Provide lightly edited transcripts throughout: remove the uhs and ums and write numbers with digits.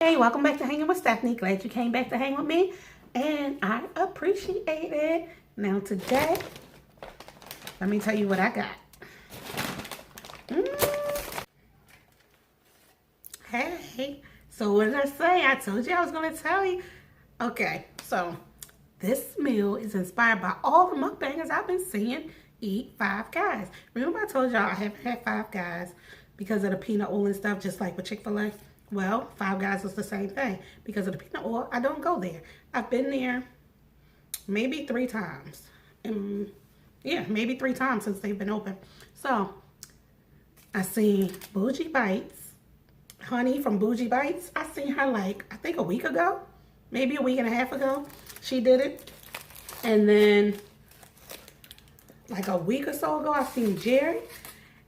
Hey, welcome back to Hanging with Stephanie. Glad you came back to hang with me, and I appreciate it. Now today, let me tell you what I got. Hey, so what did I say? I told you I was going to tell you. Okay, so this meal is inspired by all the mukbangers I've been seeing eat Five Guys. Remember I told y'all I haven't had Five Guys because of the peanut oil and stuff, just like with Chick-fil-A? Well, Five Guys is the same thing. Because of the peanut oil, I don't go there. I've been there maybe 3 times. Yeah, maybe 3 times since they've been open. So, I seen Bougie Bites, Honey from Bougie Bites. I seen her like, I think a week ago. Maybe a week and a half ago. She did it. And then, like a week or so ago, I seen Jerry.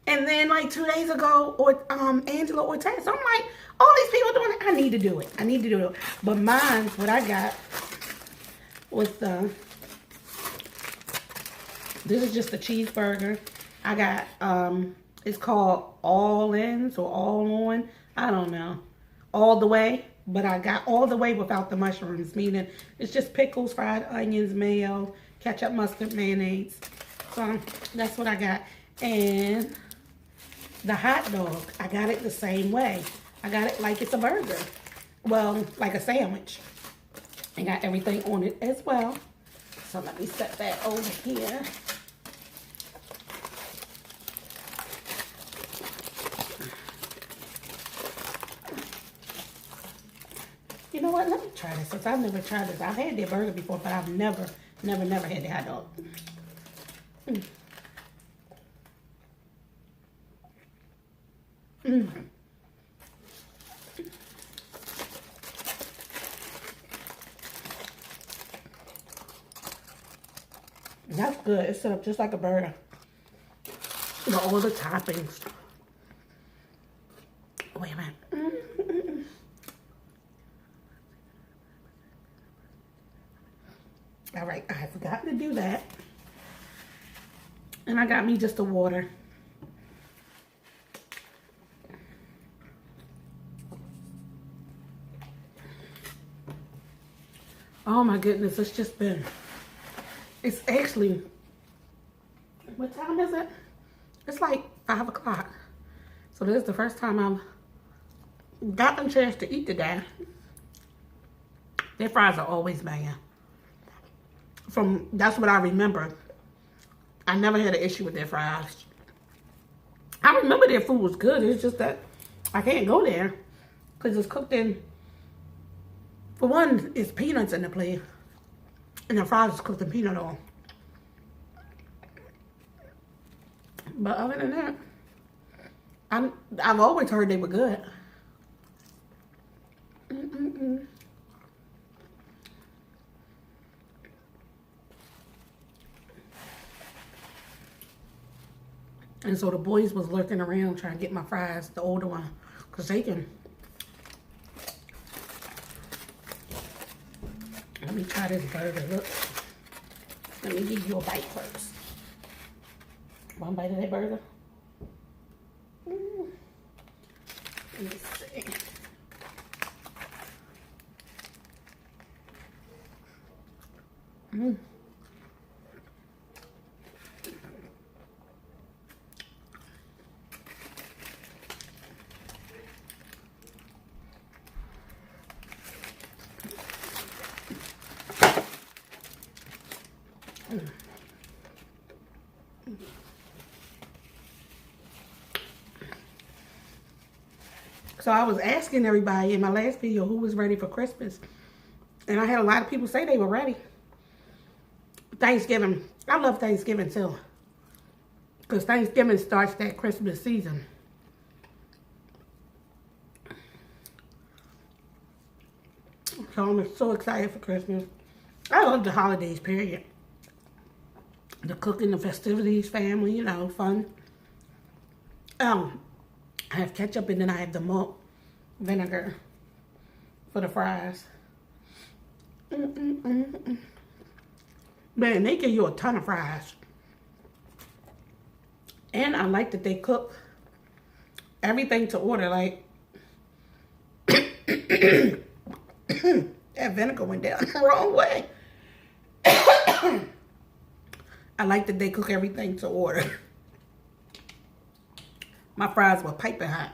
And then like 2 days ago, or Angela Ortez. So I'm like, all these people doing it. I need to do it. I need to do it. But mine, what I got was this is just a cheeseburger. I got, it's called All Ins or All On. I don't know. All the way. But I got all the way without the mushrooms. Meaning it's just pickles, fried onions, mayo, ketchup, mustard, mayonnaise. So that's what I got. And the hot dog, I got it the same way. I got it like it's a burger. Well, like a sandwich. I got everything on it as well. So let me set that over here. You know what? Let me try this since I've never tried this. I've had their burger before, but I've never had the hot dog. That's good. It's set up just like a burger. With all the toppings. Wait a minute. All right, I forgot to do that. And I got me just the water. Oh my goodness, it's just been, it's actually, what time is it? It's like 5 o'clock. So this is the first time I've gotten a chance to eat today. Their fries are always banging. That's what I remember. I never had an issue with their fries. I remember their food was good. It's just that I can't go there because it's cooked in, for one, it's peanuts in the plate. And the fries is cooked in peanut oil. But other than that, I've always heard they were good. And so the boys was lurking around trying to get my fries, the older one, because they can. Let me try this burger. Look. Let me give you a bite first. One bite of that burger. Let me see. So I was asking everybody in my last video who was ready for Christmas. And I had a lot of people say they were ready. Thanksgiving. I love Thanksgiving too. Because Thanksgiving starts that Christmas season. So I'm so excited for Christmas. I love the holidays, period. The cooking, the festivities, family, you know, fun. I have ketchup and then I have the malt vinegar for the fries. Man, they give you a ton of fries. And I like that they cook everything to order. Like, That vinegar went down the wrong way. I like that they cook everything to order. My fries were piping hot.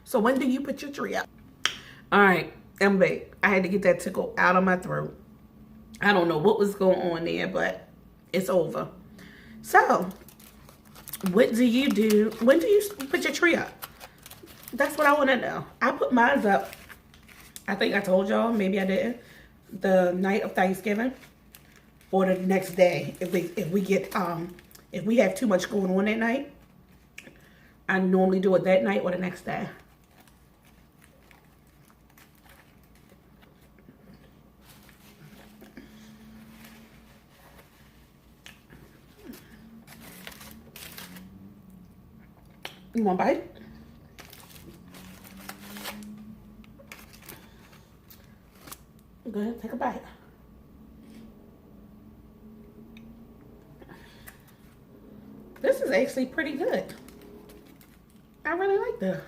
So when do you put your tree up? All right, I'm back. I had to get that tickle out of my throat. I don't know what was going on there, but it's over. So, what do you do? When do you put your tree up? That's what I want to know. I put mine up, I think I told y'all, maybe I didn't, the night of Thanksgiving or the next day. If we have too much going on that night, I normally do it that night or the next day. You want a bite? Go ahead, take a bite. This is actually pretty good. I really like this.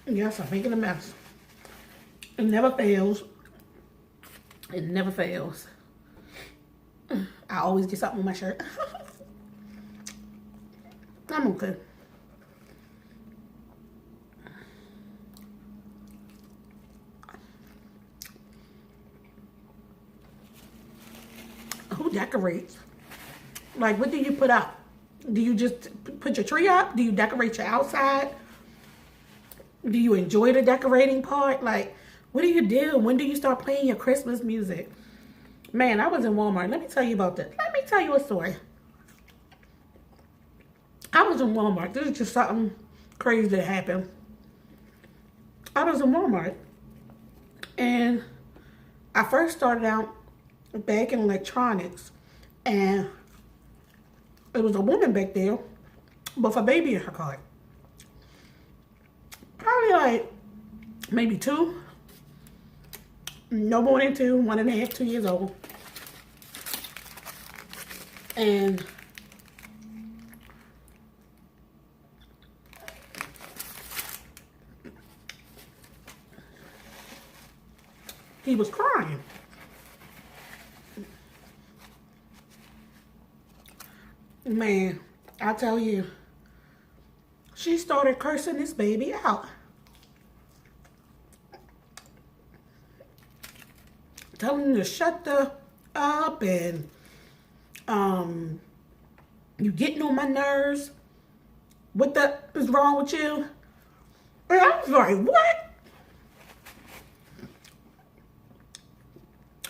Yes, I'm making a mess. It never fails. It never fails. I always get something on my shirt. I'm okay. Who decorates? Like, what do you put up? Do you just put your tree up? Do you decorate your outside? Do you enjoy the decorating part? Like, what do you do? When do you start playing your Christmas music? Man, I was in Walmart. Let me tell you about this. Let me tell you a story. I was in Walmart. This is just something crazy that happened. I was in Walmart. And I first started out back in electronics. And there was a woman back there with a baby in her cart. Probably like maybe 2. No more than 2, 1.5, 2 years old. And he was crying. Man, I tell you, she started cursing this baby out. Telling him to shut the up and you getting on my nerves. What the is wrong with you? And I was like, what?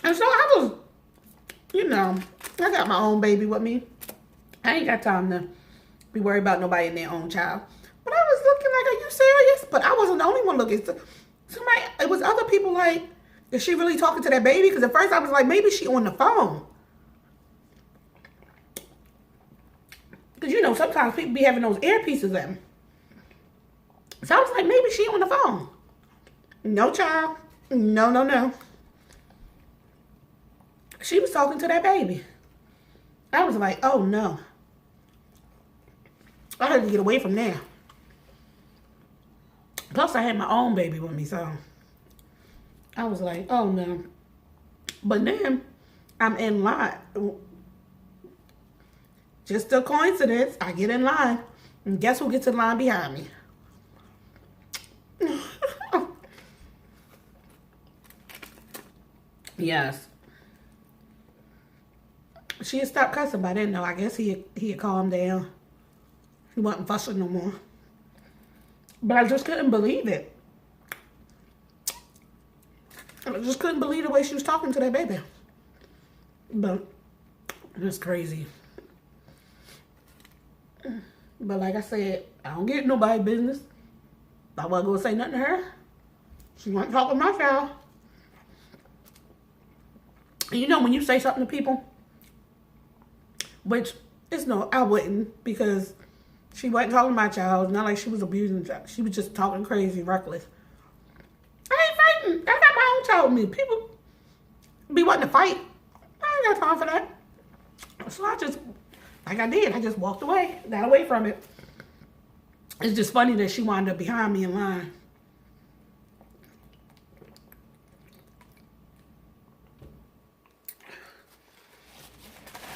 And so I was, you know, I got my own baby with me. I ain't got time to be worried about nobody and their own child. But I was looking like, are you serious? But I wasn't the only one looking. Somebody, it was other people like, is she really talking to that baby? Because at first I was like, maybe she on the phone. Because, you know, sometimes people be having those earpieces in. So I was like, maybe she on the phone. No, child. No, no, no. She was talking to that baby. I was like, oh, no. I had to get away from there. Plus, I had my own baby with me, so I was like, oh, no. But then I'm in line. Just a coincidence. I get in line. And guess who gets in line behind me? Yes. She had stopped cussing by then, though. I guess he had calmed down. He wasn't fussing no more. But I just couldn't believe it. I just couldn't believe the way she was talking to that baby. But it's crazy. But like I said, I don't get nobody business. I wasn't gonna say nothing to her. She wasn't talking my child. And you know when you say something to people, which it's no, I wouldn't, because she wasn't talking to my child. It's not like she was abusing the child. She was just talking crazy, reckless. I ain't fighting. I got my own child with me. People be wanting to fight. I ain't got time for that. So I just, like I did, I just walked away, got away from it. It's just funny that she wound up behind me in line.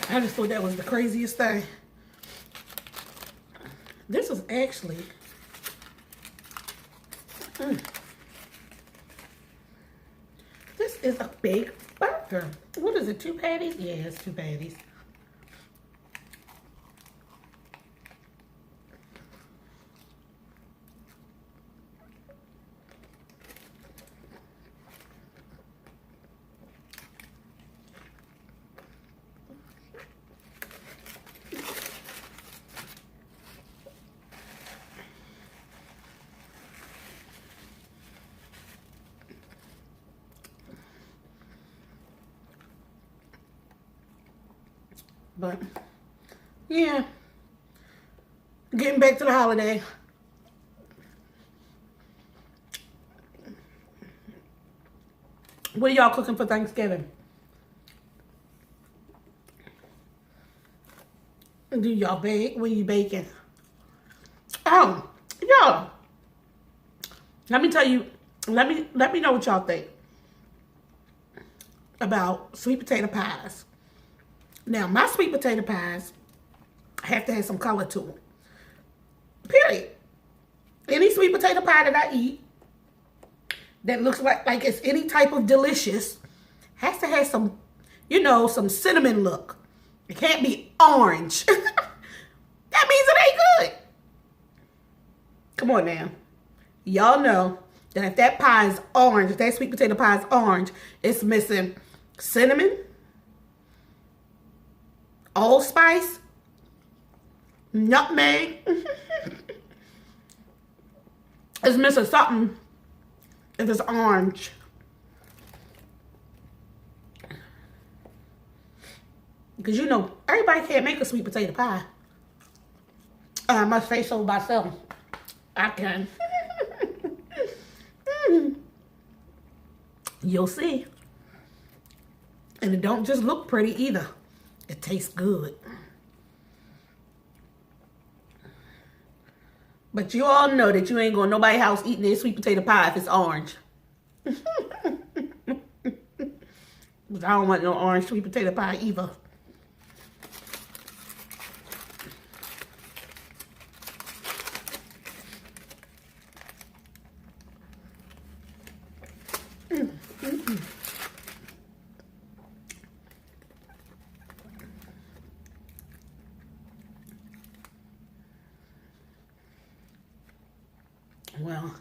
I just thought that was the craziest thing. This is actually... This is a big burger. What is it, 2 patties? Yeah, it's 2 patties. But, yeah. Getting back to the holiday. What are y'all cooking for Thanksgiving? Do y'all bake? What are you baking? Oh, y'all. Let me tell you, let me know what y'all think about sweet potato pies. Now, my sweet potato pies have to have some color to them. Period. Any sweet potato pie that I eat that looks like it's any type of delicious has to have some, you know, some cinnamon look. It can't be orange. That means it ain't good. Come on now. Y'all know that if that pie is orange, if that sweet potato pie is orange, it's missing cinnamon, allspice, nutmeg. It's missing something if it's orange. Because you know, everybody can't make a sweet potato pie. I must say so myself. I can. You'll see. And it don't just look pretty either. It tastes good. But you all know that you ain't going to nobody's house eating their sweet potato pie if it's orange. But I don't want no orange sweet potato pie either. Well,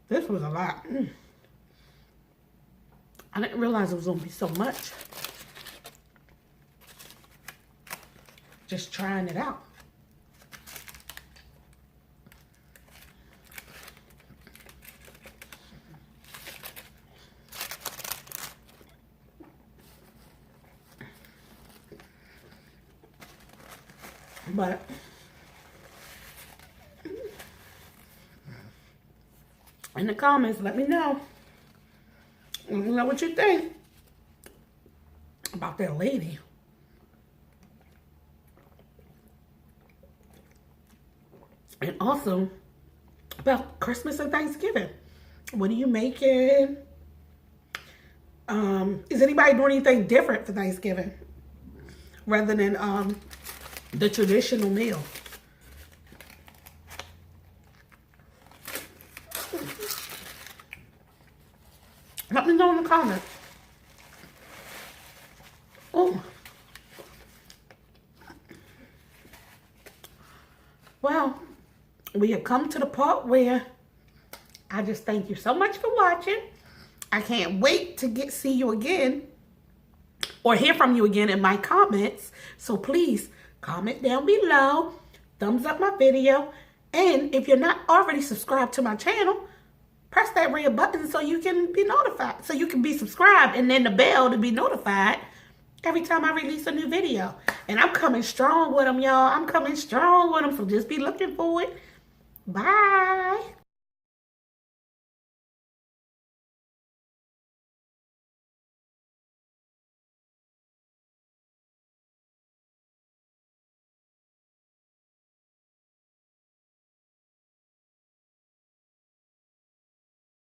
this was a lot. I didn't realize it was going to be so much. Just trying it out. But in the comments, let me know. Let me know what you think about that lady. And also about Christmas and Thanksgiving. What are you making? Is anybody doing anything different for Thanksgiving rather than the traditional meal? Let me know in the comments. Oh. Well, we have come to the part where I just thank you so much for watching. I can't wait to see you again or hear from you again in my comments. So please comment down below, thumbs up my video, and if you're not already subscribed to my channel, press that red button so you can be notified, so you can be subscribed, and then the bell to be notified every time I release a new video. And I'm coming strong with them, y'all. I'm coming strong with them, so just be looking for it. Bye.